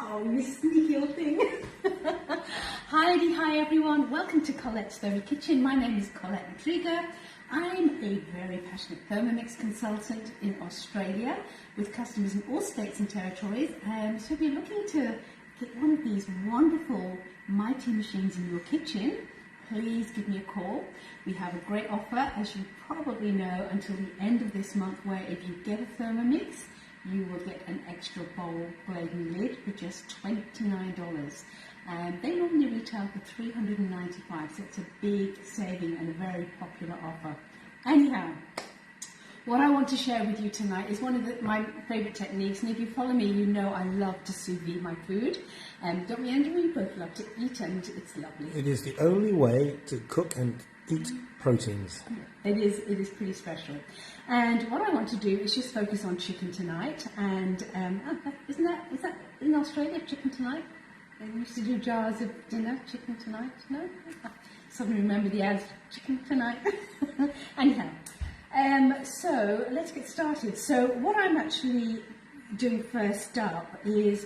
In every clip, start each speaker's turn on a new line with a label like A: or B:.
A: Oh, you sneaky old thing. Hi everyone. Welcome to Colette's Very Kitchen. My name is Colette Rodriguez. I'm a very passionate Thermomix consultant in Australia with customers in all states and territories. So if you're looking to get one of these wonderful mighty machines in your kitchen, please give me a call. We have a great offer, as you probably know, until the end of this month, where if you get a Thermomix, you will get an extra bowl blade and lid for just $29. They normally retail for $395, so it's a big saving and a very popular offer. Anyhow, what I want to share with you tonight is one of my favourite techniques, and if you follow me, you know I love to sous vide my food. Don't we, Andrew? We both love to eat, and it's lovely.
B: It is the only way to cook and eat proteins.
A: It is pretty special. And what I want to do is just focus on chicken tonight. And is that in Australia, chicken tonight? They used to do jars of dinner, chicken tonight. No? Suddenly remember the ads, chicken tonight. Anyhow. So let's get started. So what I'm actually doing first up is,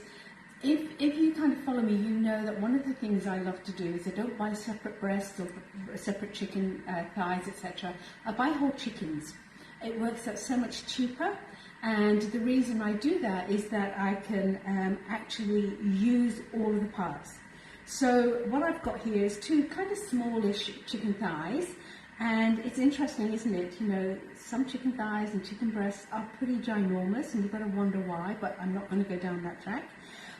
A: if you kind of follow me, you know that one of the things I love to do is I don't buy separate breasts or separate chicken thighs, etc. I buy whole chickens. It works out so much cheaper, and the reason I do that is that I can actually use all of the parts. So what I've got here is two kind of smallish chicken thighs. And it's interesting, isn't it? You know, some chicken thighs and chicken breasts are pretty ginormous, and you've got to wonder why, but I'm not going to go down that track.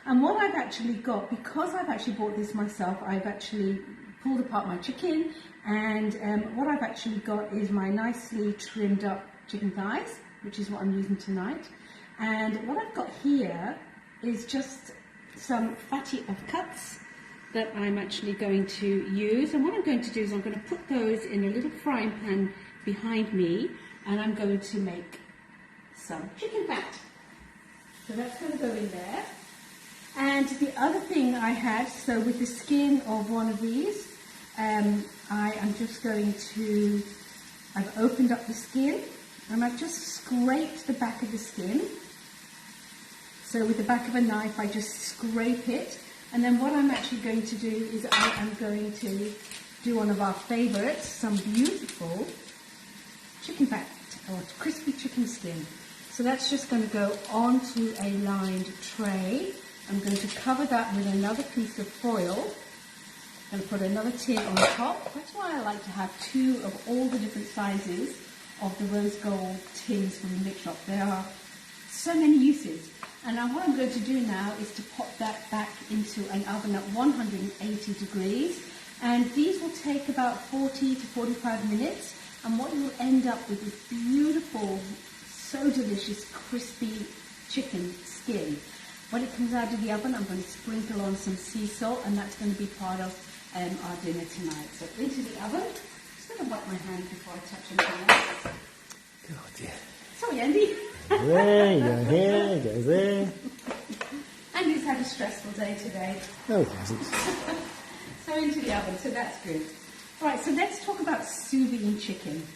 A: And what I've actually got, because I've actually bought this myself, I've actually pulled apart my chicken, and what I've actually got is my nicely trimmed up chicken thighs, which is what I'm using tonight. And what I've got here is just some fatty offcuts that I'm actually going to use. And what I'm going to do is I'm going to put those in a little frying pan behind me, and I'm going to make some chicken fat. So that's going to go in there. And the other thing I had, so with the skin of one of these, I am just going to, I've opened up the skin, and I've just scraped the back of the skin. So with the back of a knife, I just scrape it. And then what I'm actually going to do is I am going to do one of our favourites, some beautiful chicken fat, or crispy chicken skin. So that's just going to go onto a lined tray. I'm going to cover that with another piece of foil and put another tin on top. That's why I like to have two of all the different sizes of the rose gold tins from the mix shop. There are so many uses. And now what I'm going to do now is to pop that back into an oven at 180 degrees. And these will take about 40 to 45 minutes. And what you'll end up with is beautiful, so delicious, crispy chicken skin. When it comes out of the oven, I'm going to sprinkle on some sea salt, and that's going to be part of our dinner tonight. So into the oven. I'm just going to wipe my hand before I touch anything else.
B: Oh dear.
A: Sorry, Andy.
B: There you go, here, it goes there.
A: Andy's had a stressful day today.
B: No, it hasn't.
A: So into the oven, so that's good. All right, so let's talk about sous vide chicken.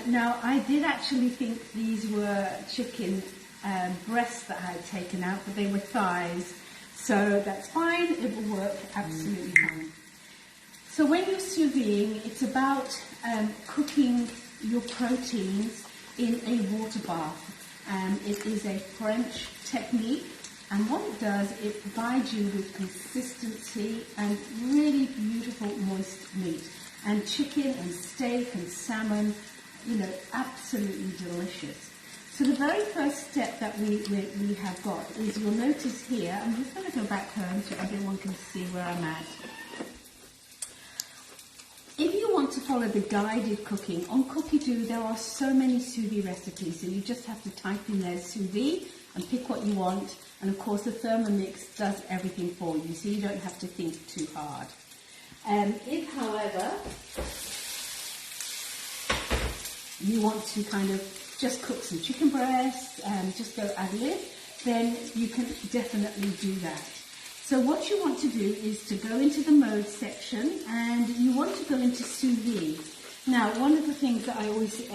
A: Now, I did actually think these were chicken breasts that I had taken out, but they were thighs. So that's fine, it will work absolutely fine. So when you're sous videing, it's about cooking your proteins in a water bath. It is a French technique, and what it does, it provides you with consistency and really beautiful moist meat. And chicken and steak and salmon, you know, absolutely delicious. So the very first step that we have got is, you'll notice here, I'm just going to go back home so everyone can see where I'm at. If you want to follow the guided cooking, on Cookie-Doo there are so many sous vide recipes, so you just have to type in there sous vide and pick what you want, and of course the Thermomix does everything for you, so you don't have to think too hard. If, however, you want to kind of just cook some chicken breasts and just go ad lib, then you can definitely do that. So what you want to do is to go into the mode section, and you want to go into sous vide. Now, one of the things that I always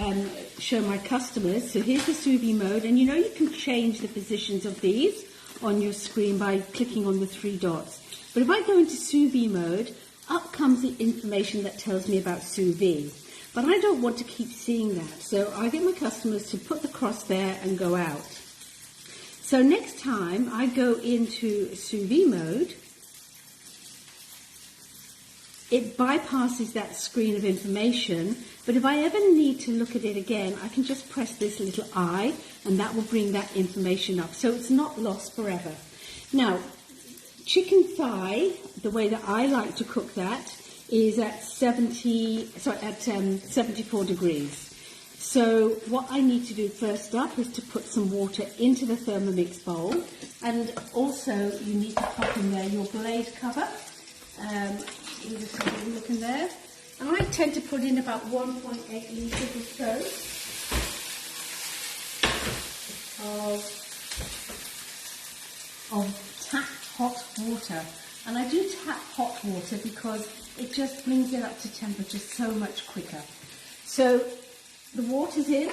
A: show my customers, so here's the sous vide mode, and you know you can change the positions of these on your screen by clicking on the 3 dots. But if I go into sous vide mode, up comes the information that tells me about sous vide. But I don't want to keep seeing that, so I get my customers to put the cross there and go out. So next time I go into sous vide mode, it bypasses that screen of information, but if I ever need to look at it again, I can just press this little I, and that will bring that information up. So it's not lost forever. Now, chicken thigh, the way that I like to cook that, is at 74 degrees. So what I need to do first up is to put some water into the Thermomix bowl, and also you need to pop in there your blade cover. You just have a look in there. And I tend to put in about 1.8 litres or so of tap hot water. And I do tap hot water because it just brings it up to temperature so much quicker. So the water's in,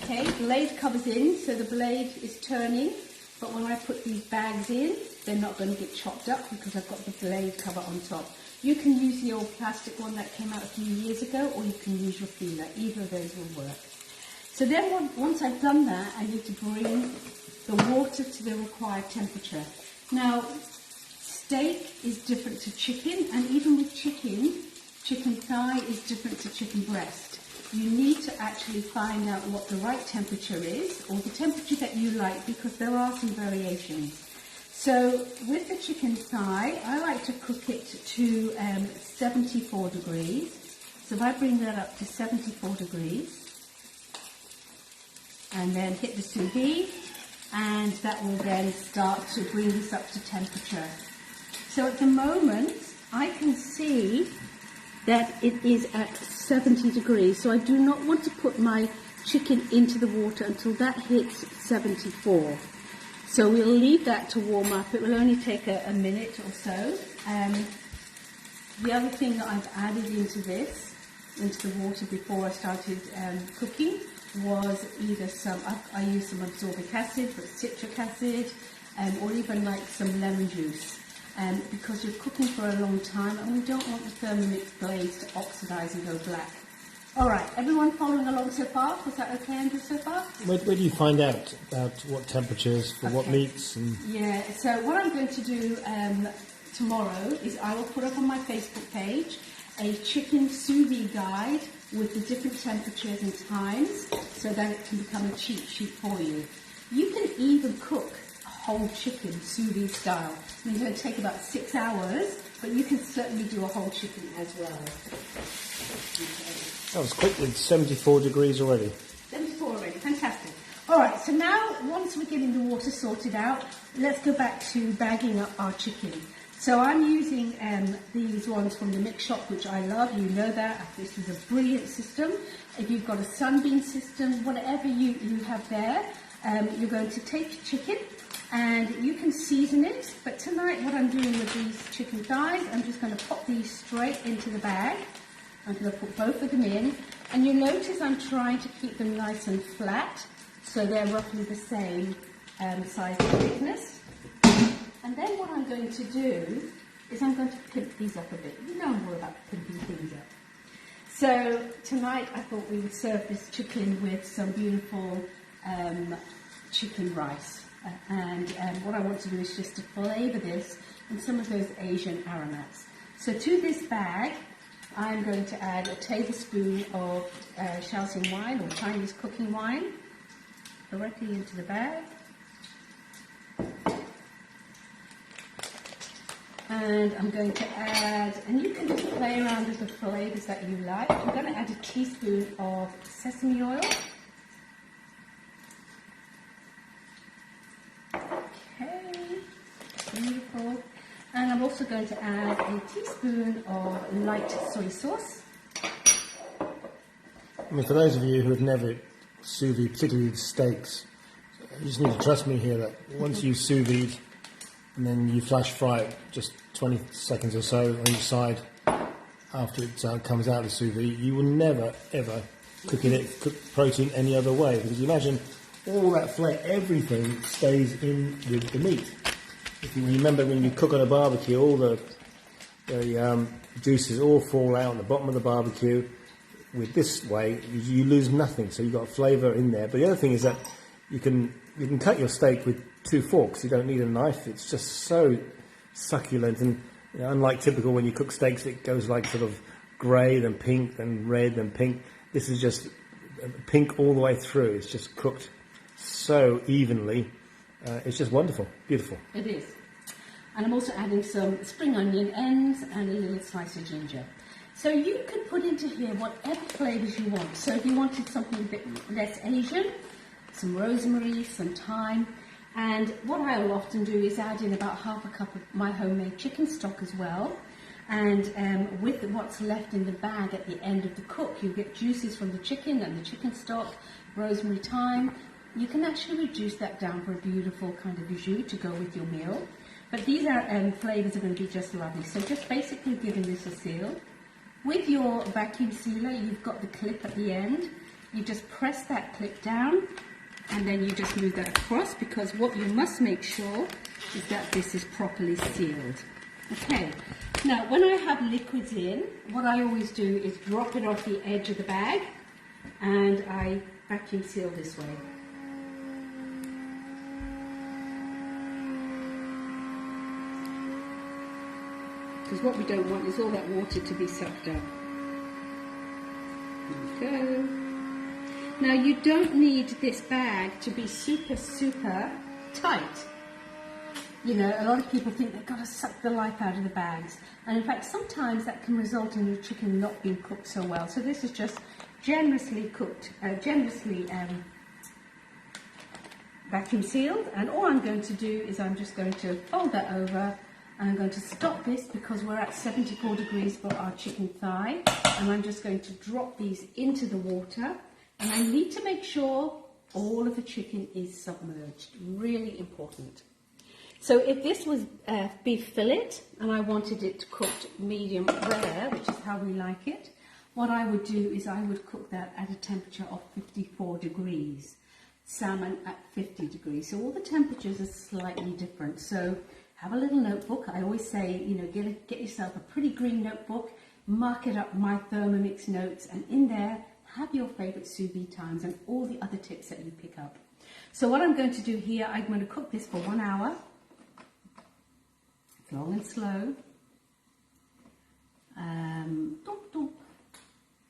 A: okay, blade cover's in, so the blade is turning, but when I put these bags in, they're not going to get chopped up because I've got the blade cover on top. You can use the old plastic one that came out a few years ago, or you can use your feeler. Either of those will work. So then once I've done that, I need to bring the water to the required temperature. Now, steak is different to chicken, and even with chicken thigh is different to chicken breast. You need to actually find out what the right temperature is, or the temperature that you like, because there are some variations. So with the chicken thigh, I like to cook it to 74 degrees. So if I bring that up to 74 degrees, and then hit the sous vide, and that will then start to bring this up to temperature. So at the moment, I can see that it is at 70 degrees. So I do not want to put my chicken into the water until that hits 74. So we'll leave that to warm up. It will only take a minute or so. The other thing that I've added into the water before I started cooking was either I used some absorbic acid, but citric acid, or even like some lemon juice. Because you're cooking for a long time and we don't want the Thermomix blades to oxidize and go black. All right, everyone following along so far? Was that okay, Andrew, so far?
B: Where do you find out about what temperatures for what meats?
A: Yeah, so what I'm going to do tomorrow is I will put up on my Facebook page a chicken sous vide guide with the different temperatures and times so that it can become a cheat sheet for you. You can even cook a whole chicken sous vide style. I mean, it's going to take about 6 hours, but you can certainly do a whole chicken as well.
B: That was quick with 74 degrees already.
A: 74 already, fantastic. All right, so now once we're getting the water sorted out, let's go back to bagging up our chicken. So I'm using these ones from the mix shop, which I love. You know that. This is a brilliant system. If you've got a sunbeam system, whatever you have there, you're going to take chicken and you can season it. But tonight what I'm doing with these chicken thighs, I'm just going to pop these straight into the bag. I'm going to put both of them in. And you'll notice I'm trying to keep them nice and flat, so they're roughly the same size and thickness. And then what I'm going to do is I'm going to pimp these up a bit. You know more about pimping things up. So tonight I thought we would serve this chicken with some beautiful chicken rice. And what I want to do is just to flavour this in some of those Asian aromats. So to this bag, I'm going to add a tablespoon of Shaoxing wine or Chinese cooking wine directly into the bag. And I'm going to add, and you can just play around with the flavours that you like. I'm going to add a teaspoon of sesame oil. Okay, beautiful. And I'm also going to add a teaspoon of light soy sauce.
B: I mean, for those of you who have never sous vide, particularly with steaks, you just need to trust me here that once you sous vide and then you flash fry it just 20 seconds or so on each side after it comes out of the sous vide, you will never ever cook protein any other way. Because you imagine all that flake, everything stays in with the meat. If you remember when you cook on a barbecue, all the juices all fall out on the bottom of the barbecue. With this way, you lose nothing, so you've got flavour in there. But the other thing is that you can cut your steak with 2 forks. You don't need a knife. It's just so succulent, and unlike typical when you cook steaks, it goes like sort of grey, then pink, then red, then pink. This is just pink all the way through. It's just cooked so evenly. It's just wonderful, beautiful.
A: It is. And I'm also adding some spring onion ends and a little slice of ginger. So you can put into here whatever flavours you want. So if you wanted something a bit less Asian, some rosemary, some thyme. And what I'll often do is add in about half a cup of my homemade chicken stock as well. And with what's left in the bag at the end of the cook, you get juices from the chicken and the chicken stock, rosemary, thyme. You can actually reduce that down for a beautiful kind of jus to go with your meal. But these are flavours are going to be just lovely. So just basically giving this a seal. With your vacuum sealer, you've got the clip at the end. You just press that clip down, and then you just move that across, because what you must make sure is that this is properly sealed. Okay, now when I have liquids in, what I always do is drop it off the edge of the bag, and I vacuum seal this way. Because what we don't want is all that water to be sucked up. There we go. Now you don't need this bag to be super, super tight. You know, a lot of people think they've got to suck the life out of the bags. And in fact, sometimes that can result in your chicken not being cooked so well. So this is just generously cooked, vacuum sealed. And all I'm going to do is I'm just going to fold that over. And I'm going to stop this because we're at 74 degrees for our chicken thigh. And I'm just going to drop these into the water. And I need to make sure all of the chicken is submerged. Really important. So if this was beef fillet and I wanted it cooked medium rare, which is how we like it, what I would do is I would cook that at a temperature of 54 degrees. Salmon at 50 degrees. So all the temperatures are slightly different. So have a little notebook. I always say, you know, get yourself a pretty green notebook, mark it up my Thermomix notes, and in there have your favourite sous vide times and all the other tips that you pick up. So what I'm going to do here, I'm going to cook this for 1 hour. It's long and slow.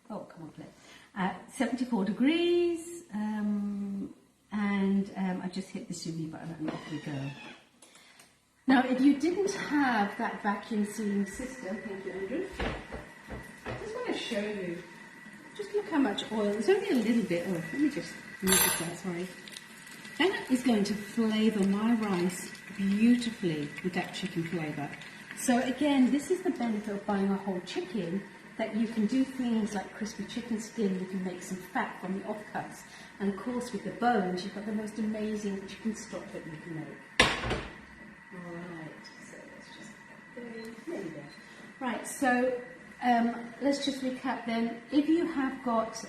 A: Oh, come on, play. 74 degrees, and I just hit the sous vide button and off we go. Now, if you didn't have that vacuum sealing system, thank you, Andrew, I just want to show you. Just look how much oil. There's only a little bit. Oh, let me just move this out, sorry. That is going to flavour my rice beautifully with that chicken flavour. So again, this is the benefit of buying a whole chicken, that you can do things like crispy chicken skin, you can make some fat from the offcuts, and of course with the bones, you've got the most amazing chicken stock that you can make. Alright, so let's just there we go. Right, so let's just recap then. If you have got,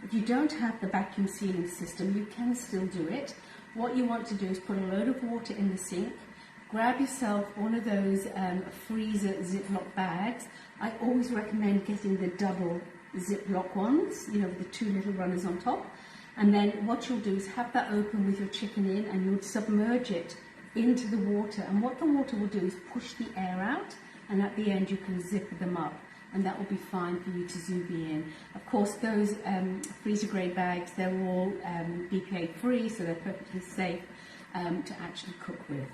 A: if you don't have the vacuum sealing system, you can still do it. What you want to do is put a load of water in the sink, grab yourself one of those freezer Ziploc bags. I always recommend getting the double Ziploc ones, you know, with the 2 little runners on top. And then what you'll do is have that open with your chicken in, and you'll submerge it into the water. And what the water will do is push the air out, and at the end you can zip them up, and that will be fine for you to sous vide in. Of course, those freezer grade bags, they're all BPA free, so they're perfectly safe to actually cook with.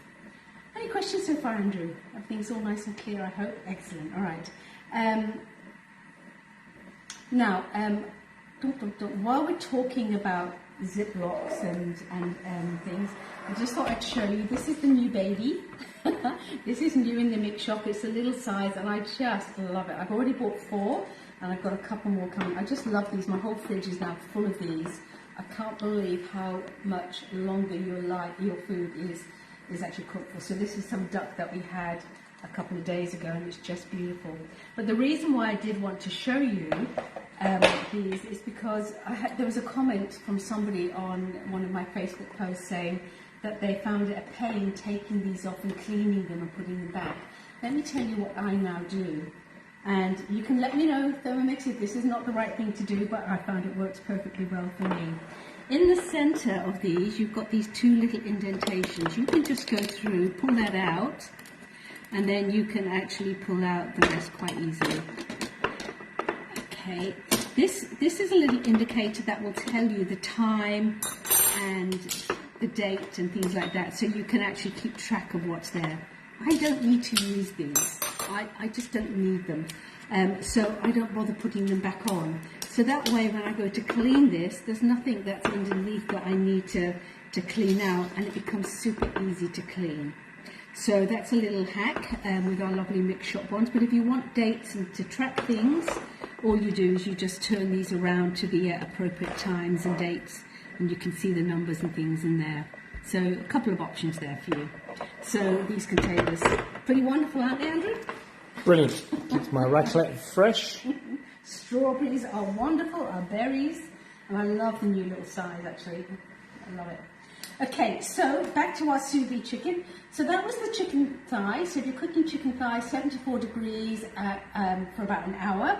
A: Any questions so far, Andrew? Everything's all nice and clear, I hope? Excellent. All right. Now, while we're talking about Ziplocs and things, I just thought I'd show you, this is the new baby. This is new in the mix shop. It's a little size and I just love it. I've already bought 4 and I've got a couple more coming. I just love these. My whole fridge is now full of these. I can't believe how much longer your food is actually cooked for. So this is some duck that we had a couple of days ago, and it's just beautiful. But the reason why I did want to show you these is because there was a comment from somebody on one of my Facebook posts saying that they found it a pain taking these off and cleaning them and putting them back. Let me tell you what I now do. And you can let me know, Thermomix, if this is not the right thing to do, but I found it works perfectly well for me. In the centre of these, you've got these two little indentations. You can just go through, pull that out, and then you can actually pull out the rest quite easily. Okay, this is a little indicator that will tell you the time and the date and things like that, so you can actually keep track of what's there. I don't need to use these. I just don't need them. So I don't bother putting them back on. So that way when I go to clean this, there's nothing that's underneath that I need to clean out, and it becomes super easy to clean. So that's a little hack with our lovely mix shop ones. But if you want dates and to track things, all you do is you just turn these around to the appropriate times and dates, and you can see the numbers and things in there. So a couple of options there for you. So these containers, pretty wonderful, aren't they, Andrew?
B: Brilliant. Keeps my raclette fresh.
A: Strawberries are wonderful, our berries, and I love the new little size actually. I love it. Okay, so back to our sous vide chicken. So that was the chicken thigh. So if you're cooking chicken thigh, 74 degrees for about an hour.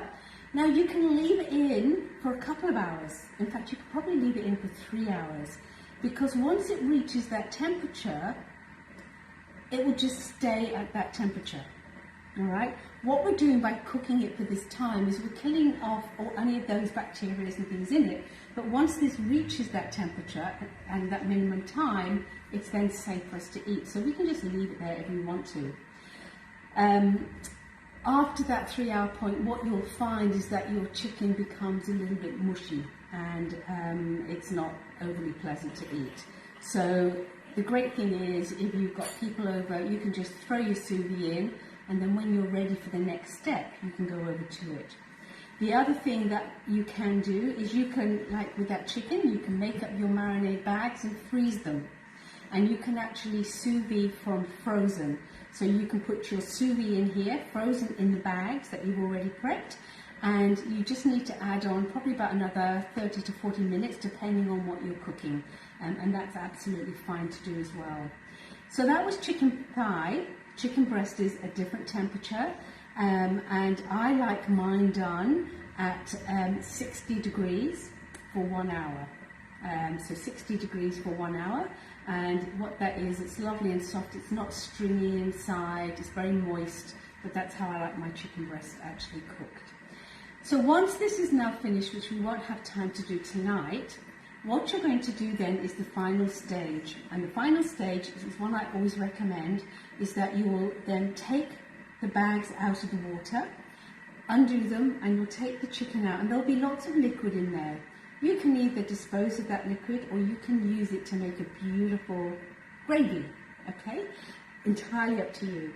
A: Now you can leave it in for a couple of hours. In fact, you could probably leave it in for 3 hours, because once it reaches that temperature, it will just stay at that temperature. All right. What we're doing by cooking it for this time is we're killing off any of those bacteria and things in it. But once this reaches that temperature and that minimum time, it's then safe for us to eat. So we can just leave it there if we want to. After that 3 hour point, what you'll find is that your chicken becomes a little bit mushy, and it's not overly pleasant to eat. So the great thing is, if you've got people over, you can just throw your sous vide in, and then when you're ready for the next step, you can go over to it. The other thing that you can do is you can, like with that chicken, you can make up your marinade bags and freeze them. And you can actually sous vide from frozen. So you can put your sous vide in here, frozen in the bags that you've already prepped, and you just need to add on probably about another 30 to 40 minutes depending on what you're cooking, and that's absolutely fine to do as well. So that was chicken thigh. Chicken breast is a different temperature, and I like mine done at 60 degrees for 1 hour. So 60 degrees for 1 hour, and what that is, it's lovely and soft, it's not stringy inside, it's very moist, but that's how I like my chicken breast actually cooked. So once this is now finished, which we won't have time to do tonight, what you're going to do then is the final stage. And the final stage is one I always recommend, is that you will then take the bags out of the water, undo them, and you'll take the chicken out, and there'll be lots of liquid in there. You can either dispose of that liquid, or you can use it to make a beautiful gravy, okay? Entirely up to you.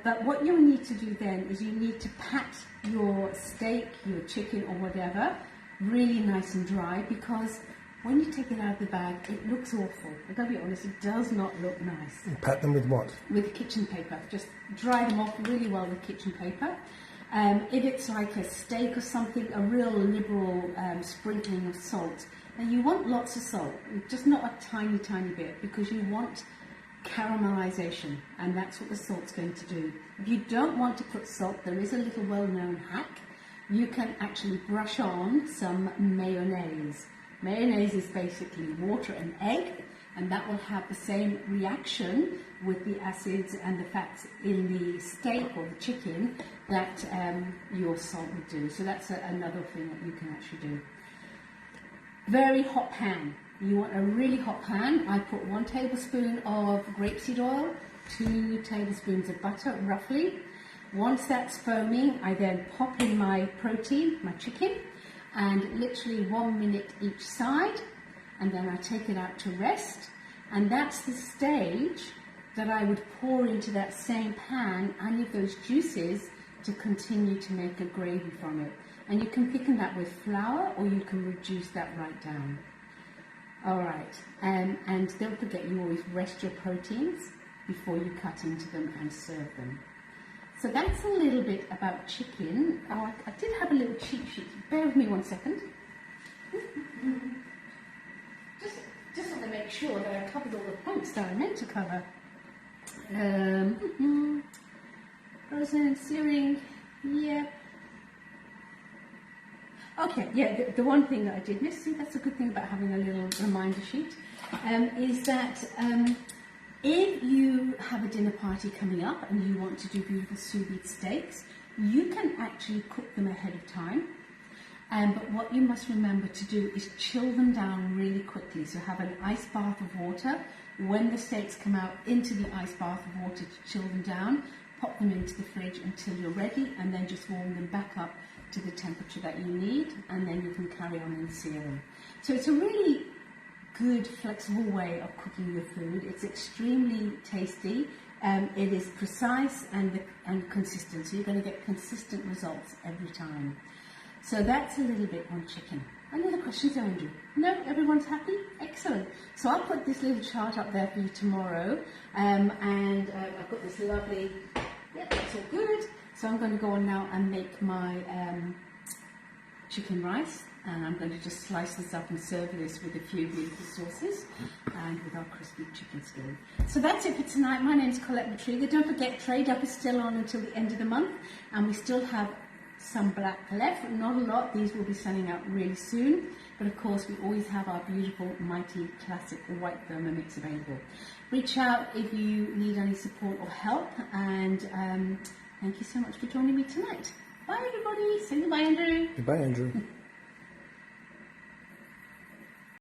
A: But what you'll need to do then is you need to pat your steak, your chicken or whatever, really nice and dry, because when you take it out of the bag, it looks awful. I've got to be honest, it does not look nice.
B: You pat them with what?
A: With kitchen paper. Just dry them off really well with kitchen paper. If it's like a steak or something, a real liberal sprinkling of salt. And you want lots of salt, just not a tiny, tiny bit, because you want caramelization, and that's what the salt's going to do. If you don't want to put salt, there is a little well-known hack. You can actually brush on some mayonnaise. Mayonnaise is basically water and egg, and that will have the same reaction with the acids and the fats in the steak or the chicken that your salt would do. So that's another thing that you can actually do. Very hot pan. You want a really hot pan. I put 1 tablespoon of grapeseed oil, 2 tablespoons of butter, roughly. Once that's foaming, I then pop in my protein, my chicken, and literally 1 minute each side, and then I take it out to rest. And that's the stage that I would pour into that same pan any of those juices to continue to make a gravy from it. And you can thicken that with flour, or you can reduce that right down. All right, and don't forget, you always rest your proteins before you cut into them and serve them. So that's a little bit about chicken. Oh, I did have a little cheat sheet. Bear with me 1 second. Just want to make sure that I covered all the points that I meant to cover. Frozen, searing, yeah. Okay, yeah, the one thing that I did miss, see, that's a good thing about having a little reminder sheet, is that if you have a dinner party coming up and you want to do beautiful sous vide steaks, you can actually cook them ahead of time. But what you must remember to do is chill them down really quickly. So have an ice bath of water. When the steaks come out, into the ice bath of water to chill them down, pop them into the fridge until you're ready, and then just warm them back up to the temperature that you need, and then you can carry on and sear them. So it's a really good, flexible way of cooking your food. It's extremely tasty. It is precise and consistent, so you're going to get consistent results every time. So that's a little bit on chicken. Any other questions, Andrew? No? Everyone's happy? Excellent. So I'll put this little chart up there for you tomorrow. And I've got this lovely, yeah, that's all good. So I'm going to go on now and make my chicken rice. And I'm going to just slice this up and serve this with a few beautiful sauces and with our crispy chicken skin. So that's it for tonight. My name is Colette Matriga. Don't forget, Trade Up is still on until the end of the month. And we still have some black left, not a lot. These will be selling out really soon, but of course we always have our beautiful mighty classic white Thermomix available. Reach out if you need any support or help, and thank you so much for joining me tonight. Bye everybody. Say goodbye, Andrew.
B: Goodbye, Andrew.